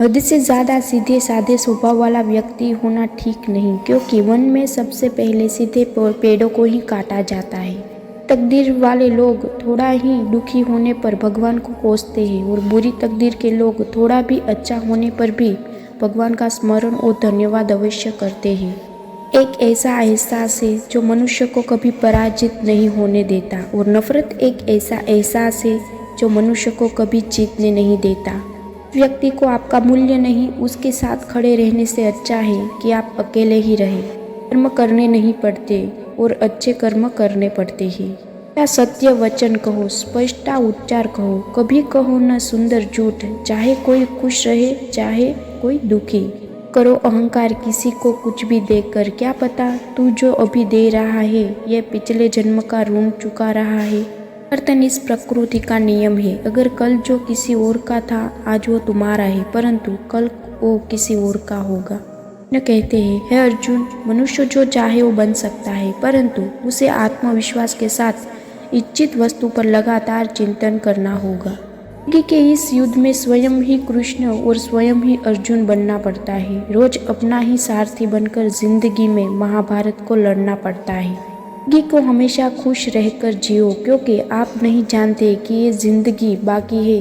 हद से ज़्यादा सीधे साधे स्वभाव वाला व्यक्ति होना ठीक नहीं, क्योंकि वन में सबसे पहले सीधे पेड़ों को ही काटा जाता है। तकदीर वाले लोग थोड़ा ही दुखी होने पर भगवान को कोसते हैं और बुरी तकदीर के लोग थोड़ा भी अच्छा होने पर भी भगवान का स्मरण और धन्यवाद अवश्य करते हैं। एक ऐसा एहसास है जो मनुष्य को कभी पराजित नहीं होने देता, और नफरत एक ऐसा एहसास है जो मनुष्य को कभी जीतने नहीं देता। व्यक्ति को आपका मूल्य नहीं, उसके साथ खड़े रहने से अच्छा है कि आप अकेले ही रहें। कर्म करने नहीं पड़ते और अच्छे कर्म करने पड़ते हैं। या सत्य वचन कहो, स्पष्टता उच्चार कहो, कभी कहो न सुंदर झूठ, चाहे कोई खुश रहे चाहे कोई दुखी। करो अहंकार किसी को कुछ भी देकर, क्या पता तू जो अभी दे रहा है यह पिछले जन्म का ऋण चुका रहा है। परिवर्तन इस प्रकृति का नियम है। अगर कल जो किसी और का था आज वो तुम्हारा है, परंतु कल वो किसी और का होगा। न कहते हैं, हे अर्जुन, मनुष्य जो चाहे वो बन सकता है, परंतु उसे आत्मविश्वास के साथ इच्छित वस्तु पर लगातार चिंतन करना होगा। जिंदगी के इस युद्ध में स्वयं ही कृष्ण और स्वयं ही अर्जुन बनना पड़ता है। रोज अपना ही सारथी बनकर जिंदगी में महाभारत को लड़ना पड़ता है। जिंदगी को हमेशा खुश रहकर जियो, क्योंकि आप नहीं जानते कि ये जिंदगी बाकी है।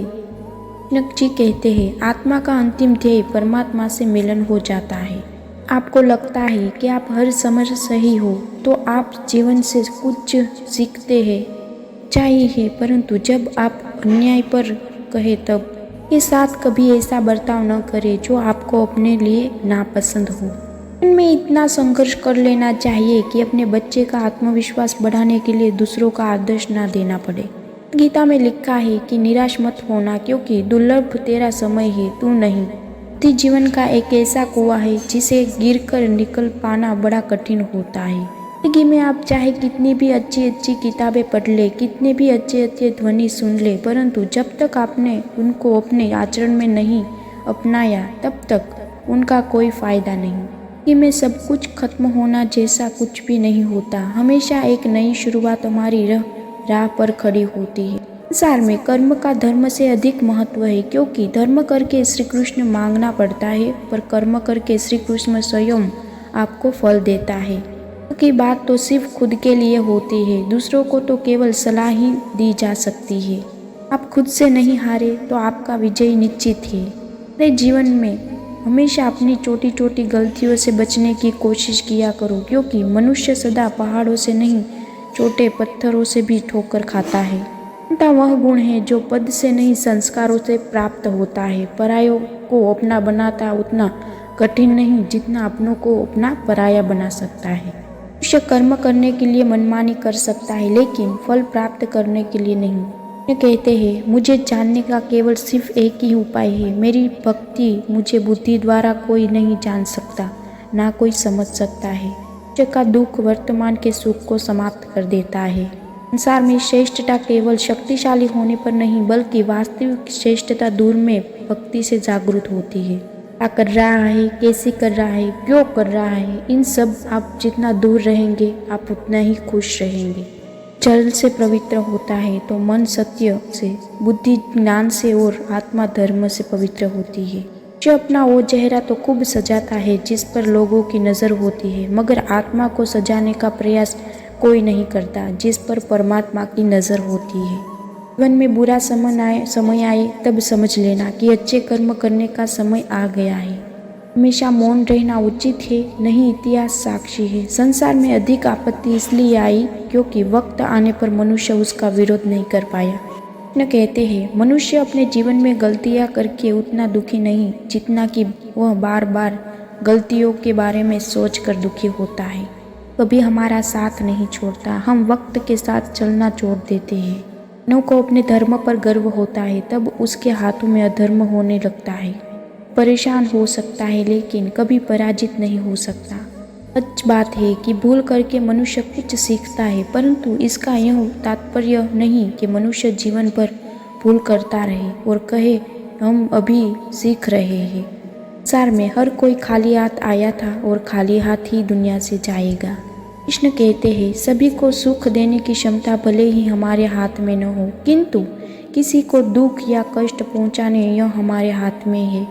कृष्ण जी कहते हैं, आत्मा का अंतिम ध्येय परमात्मा से मिलन हो जाता है। आपको लगता है कि आप हर समय सही हो तो आप जीवन से कुछ सीखते हैं, चाहिए है, परंतु जब आप अन्याय पर कहे तब के साथ कभी ऐसा बर्ताव न करें जो आपको अपने लिए नापसंद हो। में इतना संघर्ष कर लेना चाहिए कि अपने बच्चे का आत्मविश्वास बढ़ाने के लिए दूसरों का आदर्श ना देना पड़े। गीता में लिखा है कि निराश मत होना, क्योंकि दुर्लभ तेरा समय है, तू नहीं। व्यक्ति जीवन का एक ऐसा कुआं है जिसे गिरकर निकल पाना बड़ा कठिन होता है। जिंदगी में आप चाहे कितनी भी अच्छी अच्छी किताबें पढ़ ले, कितने भी अच्छे अच्छे ध्वनि सुन ले, परंतु जब तक आपने उनको अपने आचरण में नहीं अपनाया तब तक उनका कोई फायदा नहीं। में सब कुछ खत्म होना जैसा कुछ भी नहीं होता। हमेशा एक नई शुरुआत हमारी राह पर खड़ी होती है। संसार में कर्म का धर्म से अधिक महत्व है, क्योंकि धर्म करके श्री कृष्ण मांगना पड़ता है, पर कर्म करके श्री कृष्ण स्वयं आपको फल देता है। क्योंकि बात तो सिर्फ खुद के लिए होती है, दूसरों को तो केवल सलाह ही दी जा सकती है। आप खुद से नहीं हारे तो आपका विजय निश्चित है। अपने जीवन में हमेशा अपनी छोटी छोटी गलतियों से बचने की कोशिश किया करो, क्योंकि मनुष्य सदा पहाड़ों से नहीं छोटे पत्थरों से भी ठोकर खाता है। क्षमता वह गुण है जो पद से नहीं संस्कारों से प्राप्त होता है। परायों को अपना बनाता उतना कठिन नहीं जितना अपनों को अपना पराया बना सकता है। मनुष्य कर्म करने के लिए मनमानी कर सकता है, लेकिन फल प्राप्त करने के लिए नहीं। कहते हैं, मुझे जानने का केवल सिर्फ एक ही उपाय है, मेरी भक्ति। मुझे बुद्धि द्वारा कोई नहीं जान सकता, ना कोई समझ सकता है। मनुष्य का दुख वर्तमान के सुख को समाप्त कर देता है। संसार में श्रेष्ठता केवल शक्तिशाली होने पर नहीं, बल्कि वास्तविक श्रेष्ठता दूर में भक्ति से जागृत होती है। क्या कर रहा है, कैसे कर रहा है, क्यों कर रहा है, इन सब आप जितना दूर रहेंगे आप उतना ही खुश रहेंगे। जल से पवित्र होता है तो मन सत्य से, बुद्धि ज्ञान से और आत्मा धर्म से पवित्र होती है। जो अपना वो चेहरा तो खूब सजाता है जिस पर लोगों की नज़र होती है, मगर आत्मा को सजाने का प्रयास कोई नहीं करता जिस पर परमात्मा की नज़र होती है। जीवन में बुरा समय आए तब समझ लेना कि अच्छे कर्म करने का समय आ गया है। हमेशा मौन रहना उचित है, नहीं इतिहास साक्षी है। संसार में अधिक आपत्ति इसलिए आई क्योंकि वक्त आने पर मनुष्य उसका विरोध नहीं कर पाया। न कहते हैं, मनुष्य अपने जीवन में गलतियां करके उतना दुखी नहीं जितना कि वह बार बार गलतियों के बारे में सोचकर दुखी होता है। कभी हमारा साथ नहीं छोड़ता, हम वक्त के साथ चलना छोड़ देते हैं। मानव को अपने धर्म पर गर्व होता है, तब उसके हाथों में अधर्म होने लगता है। परेशान हो सकता है लेकिन कभी पराजित नहीं हो सकता। सच बात है कि भूल करके मनुष्य कुछ सीखता है, परंतु इसका यह तात्पर्य नहीं कि मनुष्य जीवन भर भूल करता रहे और कहे हम अभी सीख रहे हैं। संसार में हर कोई खाली हाथ आया था और खाली हाथ ही दुनिया से जाएगा। कृष्ण कहते हैं, सभी को सुख देने की क्षमता भले ही हमारे हाथ में न हो, किंतु किसी को दुख या कष्ट पहुंचाने यह हमारे हाथ में है।